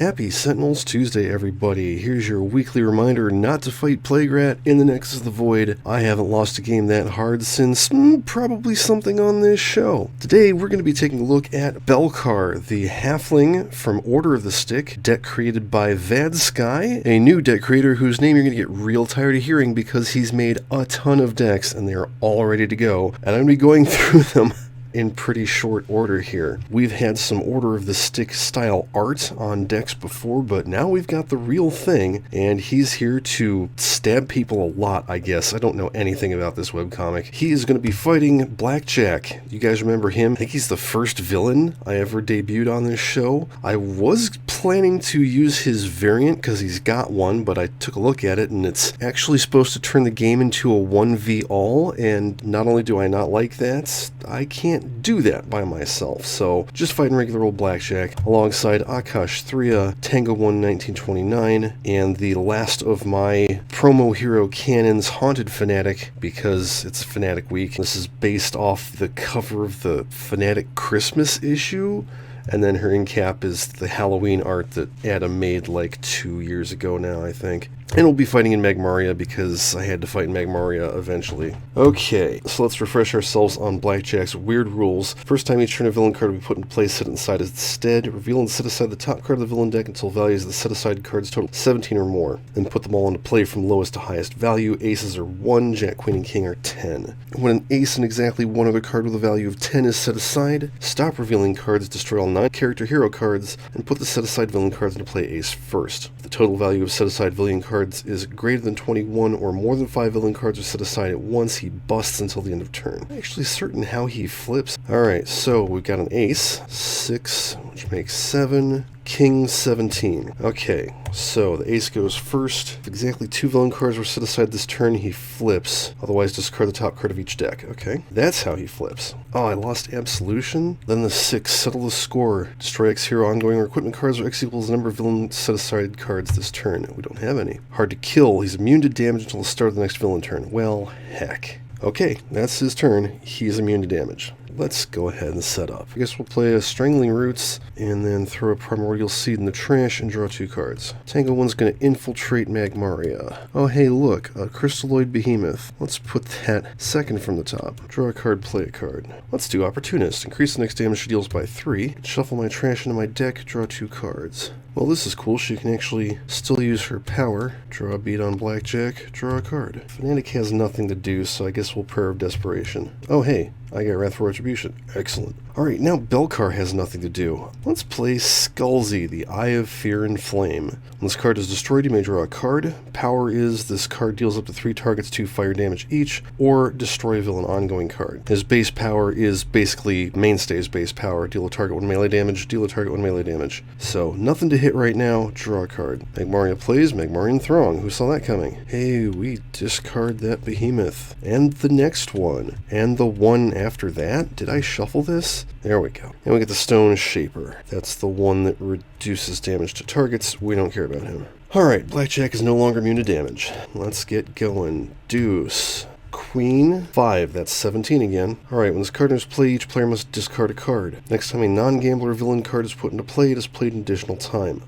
Happy Sentinels Tuesday, everybody. Here's your weekly reminder not to fight Plague Rat in the Nexus of the Void. I haven't lost a game that hard since probably something on this show. Today, we're going to be taking a look at Belkar, the halfling from Order of the Stick, deck created by Vadsky, a new deck creator whose name you're going to get real tired of hearing because he's made a ton of decks and they're all ready to go. And I'm going to be going through them in pretty short order here. We've had some Order of the Stick style art on decks before, but now we've got the real thing, and he's here to stab people a lot, I guess. I don't know anything about this webcomic. He is going to be fighting Blackjack. You guys remember him? I think he's the first villain I ever debuted on this show. I was planning to use his variant because he's got one, but I took a look at it and it's actually supposed to turn the game into a 1v all, and not only do I not like that, I can't do that by myself, so just fighting regular old Blackjack alongside Akash 3, Tango 1 1929, and the last of my promo hero cannons, Haunted Fanatic, because it's Fanatic Week. This is based off the cover of the Fanatic Christmas issue, and then her in cap is the Halloween art that Adam made like 2 years ago now, I think. And we'll be fighting in Magmaria because I had to fight in Magmaria eventually. Okay, so let's refresh ourselves on Blackjack's weird rules. First time each turn a villain card will be put into play, set it inside instead. Reveal and set aside the top card of the villain deck until values of the set aside cards total 17 or more. Then put them all into play from lowest to highest value. Aces are 1, Jack, Queen, and King are 10. When an ace and exactly one other card with a value of 10 is set aside, stop revealing cards, destroy all 9 character hero cards, and put the set aside villain cards into play ace first. If the total value of set aside villain cards is greater than 21 or more than 5 villain cards are set aside at once, he busts until the end of turn. I'm actually certain how he flips. Alright, so we've got an ace, 6, which makes 7, King 17. Okay, so the ace goes first. If exactly 2 villain cards were set aside this turn, he flips. Otherwise, discard the top card of each deck. Okay, that's how he flips. Oh, I lost Absolution. Then the 6, settle the score. Destroy X hero ongoing or equipment cards or X equals the number of villain set aside cards this turn. We don't have any. Hard to kill. He's immune to damage until the start of the next villain turn. Well, heck. Okay, that's his turn. He's immune to damage. Let's go ahead and set up. I guess we'll play a Strangling Roots and then throw a Primordial Seed in the trash and draw 2 cards. Tango 1's going to infiltrate Magmaria. Oh hey look, a Crystalloid Behemoth. Let's put that second from the top. Draw a card, play a card. Let's do Opportunist. Increase the next damage she deals by 3. Shuffle my trash into my deck, draw 2 cards. Well, this is cool. She can actually still use her power. Draw a beat on Blackjack, draw a card. Fanatic has nothing to do, so I guess we'll Prayer of Desperation. Oh hey, I got Wrathful Retribution. Excellent. Alright, now Belkar has nothing to do. Let's play Skullsy, the Eye of Fear and Flame. When this card is destroyed, you may draw a card. Power is this card deals up to 3 targets 2 fire damage each, or destroy a villain ongoing card. His base power is basically Mainstay's base power. Deal a target 1 melee damage, deal a target 1 melee damage. So, nothing to hit right now, draw a card. Magmaria plays Magmarian Throng. Who saw that coming? Hey, we discard that Behemoth. And the next one. And the one after that? Did I shuffle this? There we go. And we get the Stone Shaper. That's the one that reduces damage to targets. We don't care about him. Alright, Blackjack is no longer immune to damage. Let's get going. Deuce. Queen 5, that's 17 again. Alright, when this card enters play, each player must discard a card. Next time a non-gambler villain card is put into play, it is played an additional time.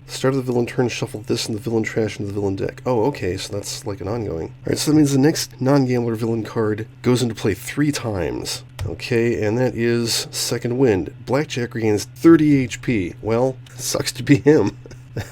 Start of the villain turn, shuffle this and the villain trash into the villain deck. Oh, okay, so that's like an ongoing. Alright, so that means the next non-gambler villain card goes into play 3 times. Okay, and that is Second Wind. Blackjack regains 30 HP. Well, sucks to be him.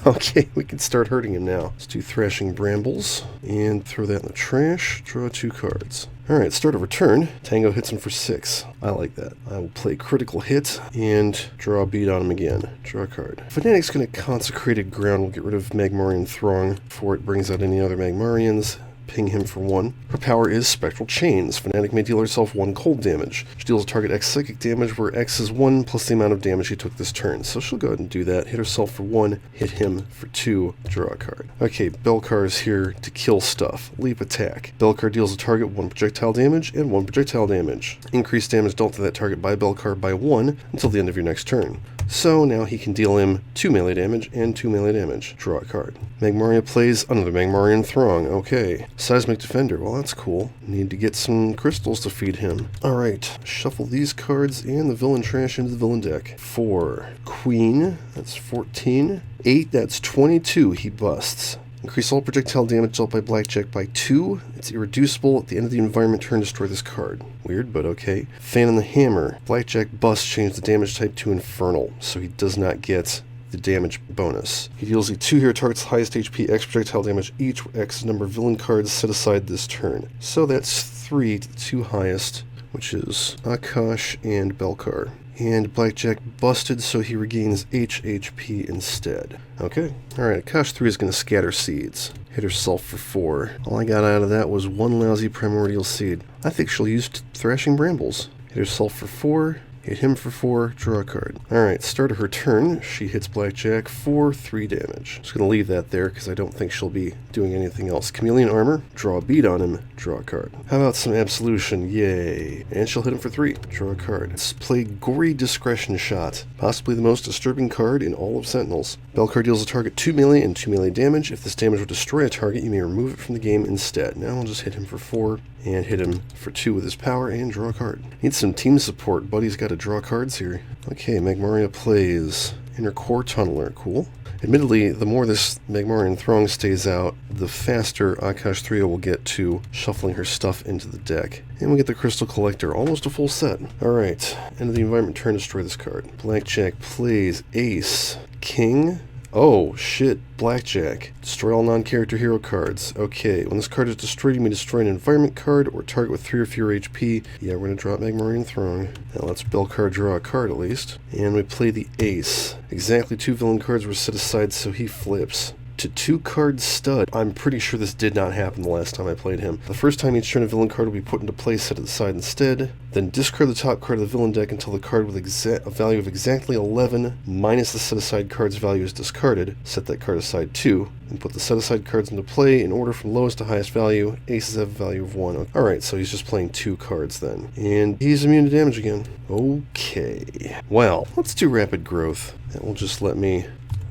Okay, we can start hurting him now. Let's do Thrashing Brambles, and throw that in the trash. Draw 2 cards. Alright, start of return. Tango hits him for 6. I like that. I will play Critical Hit, and draw a beat on him again. Draw a card. Fanatic's going to Consecrated Ground. We'll get rid of Magmarian Throng before it brings out any other Magmarians. Ping him for 1. Her power is Spectral Chains. Fanatic may deal herself 1 cold damage. She deals a target X psychic damage where X is 1 plus the amount of damage she took this turn. So she'll go ahead and do that. Hit herself for 1, hit him for 2, draw a card. Okay, Belkar is here to kill stuff. Leap attack. Belkar deals a target 1 projectile damage and 1 projectile damage. Increase damage dealt to that target by Belkar by 1 until the end of your next turn. So now he can deal him 2 melee damage and 2 melee damage. Draw a card. Magmaria plays another Magmarian Throng. Okay. Seismic Defender. Well, that's cool. Need to get some crystals to feed him. Alright. Shuffle these cards and the villain trash into the villain deck. 4. Queen. That's 14. 8. That's 22. He busts. Increase all projectile damage dealt by Blackjack by 2. It's irreducible. At the end of the environment turn, destroy this card. Weird, but okay. Fan on the Hammer. Blackjack busts, change the damage type to Infernal, so he does not get the damage bonus. He deals the 2 hero targets highest HP, X projectile damage each, X number of villain cards set aside this turn. So that's 3 to the 2 highest, which is Akash and Belkar. And Blackjack busted, so he regains HP instead. Okay. Alright, Akash 3 is going to scatter seeds. Hit herself for 4. All I got out of that was 1 lousy primordial seed. I think she'll use Thrashing Brambles. Hit herself for 4. Hit him for 4, draw a card. Alright, start of her turn, she hits Blackjack for 3 damage. Just gonna leave that there because I don't think she'll be doing anything else. Chameleon Armor, draw a bead on him, draw a card. How about some Absolution? Yay. And she'll hit him for 3, draw a card. Let's play Gory Discretion Shot, possibly the most disturbing card in all of Sentinels. Belkar deals a target 2 melee and 2 melee damage. If this damage would destroy a target, you may remove it from the game instead. Now I'll just hit him for 4 and hit him for 2 with his power and draw a card. Need some team support. Buddy's got to draw cards here. Okay, Magmaria plays Inner Core Tunneler. Cool. Admittedly, the more this Magmarian Throng stays out, the faster Akash 3 will get to shuffling her stuff into the deck. And we get the Crystal Collector, almost a full set. Alright, end of the environment turn, destroy this card. Blackjack plays Ace. King. Oh, shit. Blackjack. Destroy all non-character hero cards. Okay, when this card is destroyed, you may destroy an environment card or target with 3 or fewer HP. Yeah, we're going to draw Magmarian Throng. Now let's Belkar draw a card at least. And we play the Ace. Exactly 2 villain cards were set aside, so he flips to 2-card stud. I'm pretty sure this did not happen the last time I played him. The first time each turn a villain card will be put into play, set to the side instead. Then discard the top card of the villain deck until the card with a value of exactly 11 minus the set aside card's value is discarded. Set that card aside too, and put the set aside cards into play in order from lowest to highest value. Aces have a value of 1. Alright, so he's just playing 2 cards then. And he's immune to damage again. Okay. Well, let's do Rapid Growth. That will just let me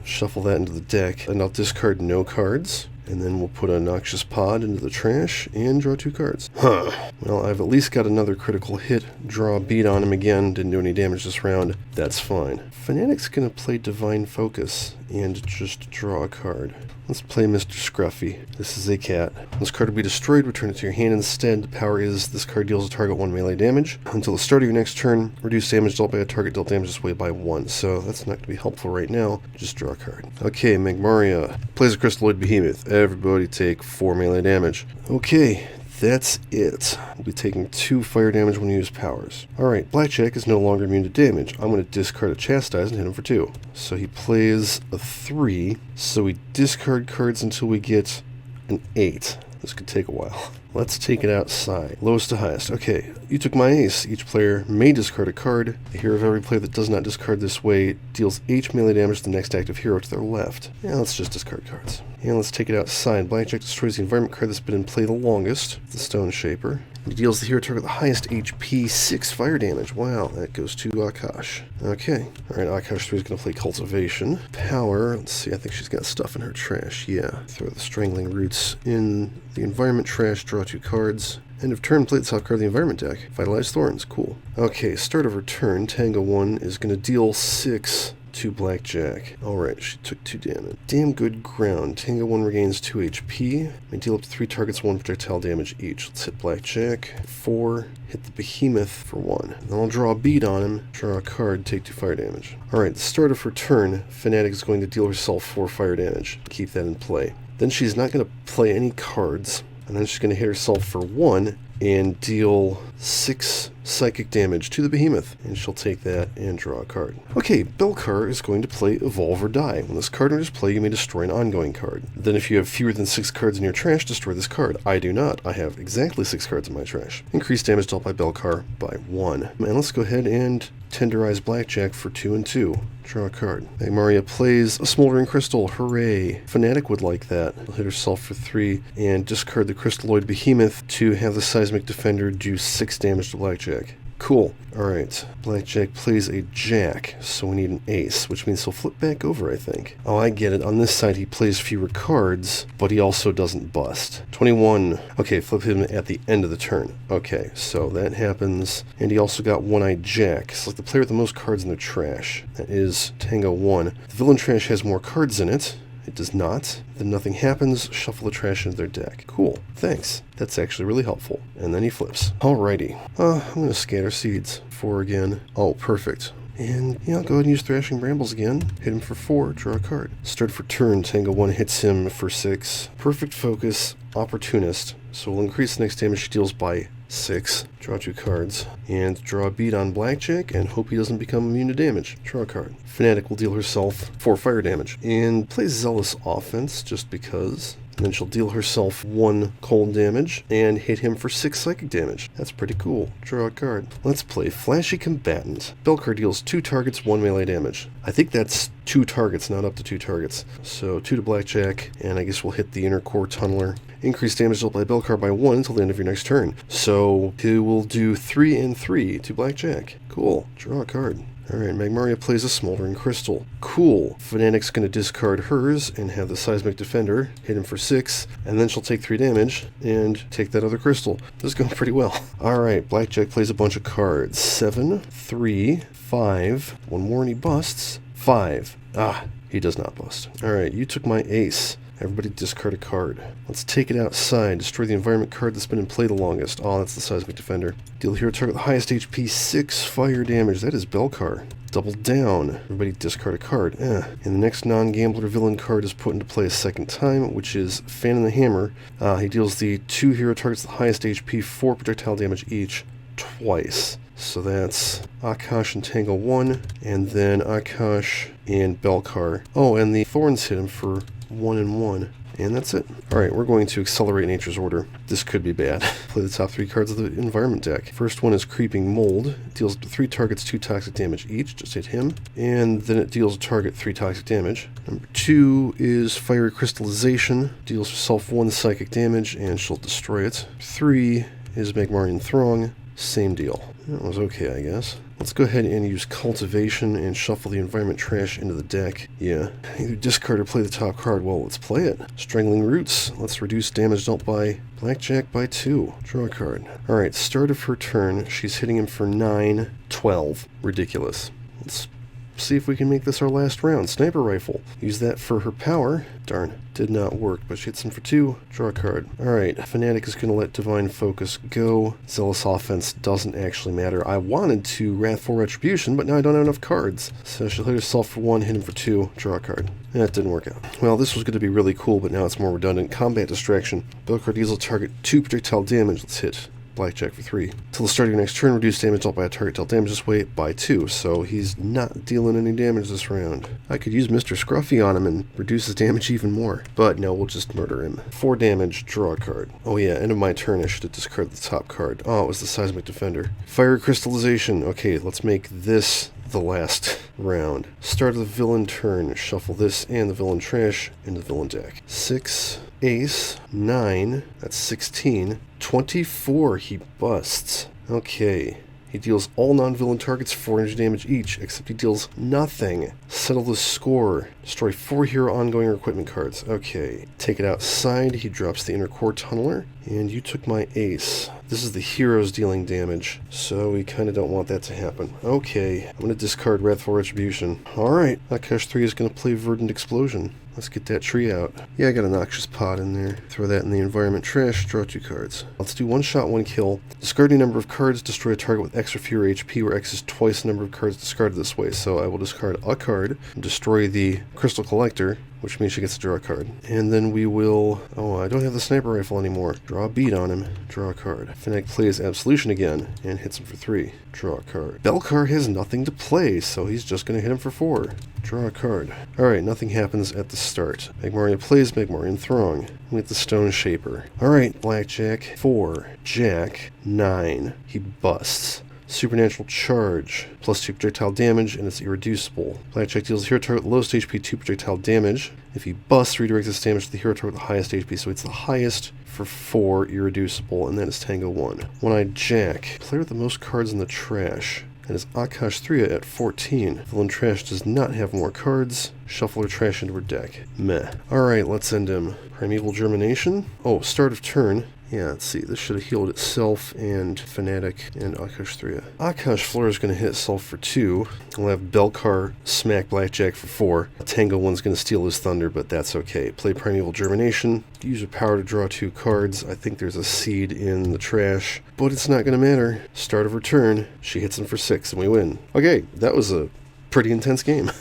shuffle that into the deck, and I'll discard no cards, and then we'll put a Noxious Pod into the trash and draw 2 cards. Huh. Well, I've at least got another critical hit. Draw a bead on him again. Didn't do any damage this round. That's fine. Fanatic's gonna play Divine Focus and just draw a card. Let's play Mr. Scruffy. This is a cat. This card will be destroyed. Return it to your hand instead. The power is this card deals a target 1 melee damage. Until the start of your next turn, reduce damage dealt by a target dealt damage this way by 1. So that's not going to be helpful right now. Just draw a card. Okay, Magmaria plays a Crystalloid Behemoth. Everybody take 4 melee damage. Okay. That's it. We'll be taking 2 fire damage when you use powers. Alright, Blackjack is no longer immune to damage. I'm going to discard a Chastise and hit him for 2. So he plays a 3. So we discard cards until we get an 8. This could take a while. Let's take it outside. Lowest to highest. Okay, you took my ace. Each player may discard a card. The hero of every player that does not discard this way deals H melee damage to the next active hero to their left. Yeah, let's just discard cards. And let's take it outside. Blackjack destroys the environment card that's been in play the longest, the Stone Shaper. He deals the hero target the highest HP 6 fire damage. Wow, that goes to Akash. Okay. Alright, Akash 3 is going to play Cultivation. Power, let's see, I think she's got stuff in her trash. Yeah. Throw the Strangling Roots in the environment trash, draw 2 cards. End of turn, play the top card of the environment deck. Vitalize Thorns, cool. Okay, start of her turn, Tango 1 is going to deal 6 to Blackjack. Alright, she took 2 damage. Damn good ground. Tango 1 regains 2 HP. May deal up to 3 targets 1 projectile damage each. Let's hit Blackjack. 4. Hit the Behemoth for 1. Then I'll draw a bead on him, draw a card, take 2 fire damage. Alright, the start of her turn, Fanatic is going to deal herself 4 fire damage. Keep that in play. Then she's not going to play any cards, and then she's going to hit herself for 1 and deal 6 psychic damage to the Behemoth. And she'll take that and draw a card. Okay, Belkar is going to play Evolve or Die. When this card enters play, you may destroy an ongoing card. Then if you have fewer than 6 cards in your trash, destroy this card. I do not. I have exactly 6 cards in my trash. Increase damage dealt by Belkar by 1. And let's go ahead and tenderize Blackjack for 2 and 2. Draw a card. Magmaria plays a Smoldering Crystal. Hooray. Fanatic would like that. She'll hit herself for 3 and discard the Crystalloid Behemoth to have the Seismic Defender do 6 damage to Blackjack. Cool. Alright, Blackjack plays a jack, so we need an ace, which means he'll flip back over, I think. Oh, I get it. On this side, he plays fewer cards, but he also doesn't bust. 21. Okay, flip him at the end of the turn. Okay, so that happens. And he also got one-eyed jack. Select the player with the most cards in their trash. That is Tango 1. The villain trash has more cards in it. It does not. Then nothing happens. Shuffle the trash into their deck. Cool. Thanks. That's actually really helpful. And then he flips. Alrighty. I'm going to scatter seeds. 4 again. Oh, perfect. And, yeah, I'll go ahead and use Thrashing Brambles again. Hit him for 4. Draw a card. Start for turn. Tango 1 hits him for 6. Perfect focus. Opportunist. So we'll increase the next damage he deals by 6. Draw 2 cards. And draw a bead on Blackjack and hope he doesn't become immune to damage. Draw a card. Fanatic will deal herself 4 fire damage. And plays Zealous Offense just because. And then she'll deal herself 1 cold damage and hit him for 6 psychic damage. That's pretty cool. Draw a card. Let's play Flashy Combatant. Belkar deals 2 targets, 1 melee damage. I think that's 2 targets, not up to 2 targets. So 2 to Blackjack, and I guess we'll hit the Inner Core Tunneler. Increase damage dealt by Belkar by 1 until the end of your next turn. So he will do 3 and 3 to Blackjack. Cool. Draw a card. Alright, Magmaria plays a Smoldering Crystal. Cool. Fanatic's going to discard hers and have the Seismic Defender hit him for 6, and then she'll take 3 damage and take that other crystal. This is going pretty well. Alright, Blackjack plays a bunch of cards. 7, 3, 5, 1 more and he busts. 5. Ah, he does not bust. Alright, you took my ace. Everybody discard a card. Let's take it outside. Destroy the environment card that's been in play the longest. Oh, that's the Seismic Defender. Deal hero target with the highest HP 6 fire damage. That is Belkar. Double down. Everybody discard a card. And the next non-gambler villain card is put into play a second time, which is Fan in the Hammer. He deals the 2 hero targets with the highest HP 4 projectile damage each twice. So that's Akash and Tango 1, and then Akash and Belkar. Oh, and the Thorns hit him for 1 and 1. And that's it. Alright, we're going to accelerate Nature's Order. This could be bad. Play the top 3 cards of the environment deck. First one is Creeping Mold. It deals 3 targets 2 toxic damage each. Just hit him. And then it deals a target 3 toxic damage. Number 2 is Fiery Crystallization. Deals herself 1 psychic damage and she'll destroy it. 3 is Magmarian Throng. Same deal. That was okay, I guess. Let's go ahead and use Cultivation and shuffle the environment trash into the deck. Yeah, either discard or play the top card. Well, let's play it. Strangling Roots. Let's reduce damage dealt by Blackjack by 2. Draw a card. Alright, start of her turn. She's hitting him for 9, 12. Ridiculous. Let's see if we can make this our last round. Sniper Rifle. Use that for her power. Darn, did not work, but she hits him for 2. Draw a card. Alright, Fanatic is going to let Divine Focus go. Zealous Offense doesn't actually matter. I wanted to Wrathful Retribution, but now I don't have enough cards. So she'll hit herself for 1, hit him for 2. Draw a card. That didn't work out. Well, this was going to be really cool, but now it's more redundant. Combat Distraction. Belkar deals a target 2 projectile damage. Let's hit Blackjack for 3. Till the start of your next turn, reduce damage dealt by a target dealt damage this way by 2, so he's not dealing any damage this round. I could use Mr. Scruffy on him and reduce his damage even more, but no, we'll just murder him. 4 damage, draw a card. Oh yeah, end of my turn, I should have discarded the top card. Oh, it was the Seismic Defender. Fire Crystallization. Okay, let's make this the last round. Start of the villain turn. Shuffle this and the villain trash into the villain deck. 6, ace, 9, that's 16, 24, he busts. Okay, he deals all non-villain targets 400 damage each, except he deals nothing. Settle the score. Destroy 4 hero ongoing or equipment cards. Okay, take it outside, he drops the Inner Core Tunneler, and you took my ace. This is the heroes dealing damage, so we kind of don't want that to happen. Okay, I'm going to discard Wrathful Retribution. Alright, Akash 3 is going to play Verdant Explosion. Let's get that tree out. Yeah, I got a Noxious Pod in there. Throw that in the environment trash, draw 2 cards. Let's do 1 shot, 1 kill. Discard a number of cards, destroy a target with X or fewer HP, where X is twice the number of cards discarded this way. So I will discard a card, and destroy the Crystal Collector, which means she gets to draw a card. And then we will... Oh, I don't have the Sniper Rifle anymore. Draw a bead on him. Draw a card. Fanatic plays Absolution again, and hits him for 3. Draw a card. Belkar has nothing to play, so he's just going to hit him for 4. Draw a card. Alright, nothing happens at the start. Magmarian plays Magmarian Throng. With the Stone Shaper. Alright, Blackjack, 4. Jack, 9. He busts. Supernatural Charge, plus 2 projectile damage, and it's irreducible. Blackjack deals the hero target with the lowest HP 2 projectile damage. If he busts, redirect this damage to the hero target with the highest HP, so it's the highest for 4 irreducible, and that is Tango 1. When I jack, player with the most cards in the trash. That is Akash 3 at 14. Villain Trash does not have more cards. Shuffle or trash into her deck. Meh. Alright, let's end him. Primeval Germination. Oh, start of turn. Yeah, let's see. This should have healed itself and Fanatic and Akash 3. Akash Flora is going to hit itself for 2. We'll have Belkar smack Blackjack for 4. Tango 1's going to steal his Thunder, but that's okay. Play Primeval Germination. Use your power to draw 2 cards. I think there's a seed in the trash, but it's not going to matter. Start of her turn. She hits him for 6 and we win. Okay, that was a pretty intense game.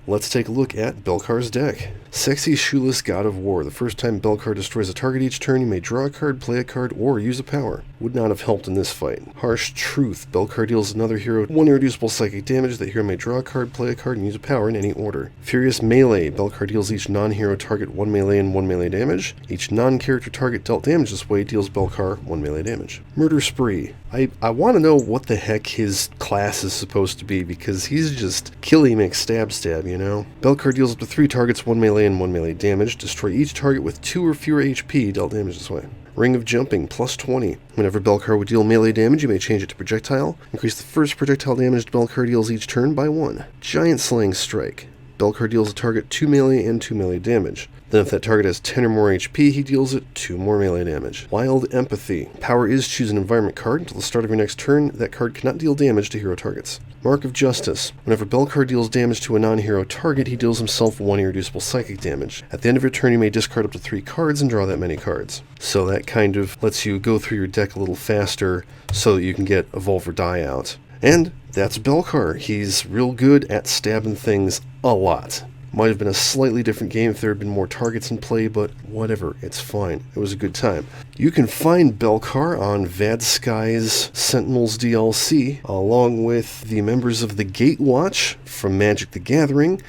Let's take a look at Belkar's deck. Sexy Shoeless God of War. The first time Belkar destroys a target each turn, you may draw a card, play a card, or use a power. Would not have helped in this fight. Harsh Truth. Belkar deals another hero 1 irreducible psychic damage. That hero may draw a card, play a card, and use a power in any order. Furious Melee. Belkar deals each non-hero target 1 melee and 1 melee damage. Each non-character target dealt damage this way deals Belkar 1 melee damage. Murder Spree. I want to know what the heck his class is supposed to be, because he's just killy stab, you know? Belkar deals up to 3 targets 1 melee and 1 melee damage. Destroy each target with 2 or fewer HP dealt damage this way. Ring of Jumping, plus 20. Whenever Belkar would deal melee damage, you may change it to projectile. Increase the first projectile damage Belkar deals each turn by 1. Giant Slaying Strike. Belkar deals a target 2 melee and 2 melee damage. Then if that target has 10 or more HP, he deals it 2 more melee damage. Wild Empathy. Power is choose an environment card. Until the start of your next turn, that card cannot deal damage to hero targets. Mark of Justice. Whenever Belkar deals damage to a non-hero target, he deals himself 1 irreducible psychic damage. At the end of your turn, you may discard up to 3 cards and draw that many cards. So that kind of lets you go through your deck a little faster so that you can get Evolve or Die out. And that's Belkar. He's real good at stabbing things a lot. Might have been a slightly different game if there had been more targets in play, but whatever, it's fine. It was a good time. You can find Belkar on Vadsky's Sentinels DLC, along with the members of the Gatewatch from Magic the Gathering.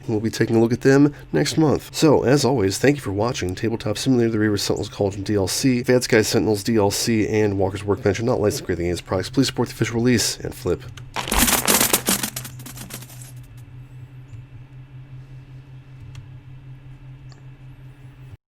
We'll be taking a look at them next month. So, as always, thank you for watching Tabletop Simulator, the Reaver Sentinels Cauldron DLC, Vadsky Sentinels DLC, and Walker's Workbench are not licensed to create the game's products. Please support the official release and flip.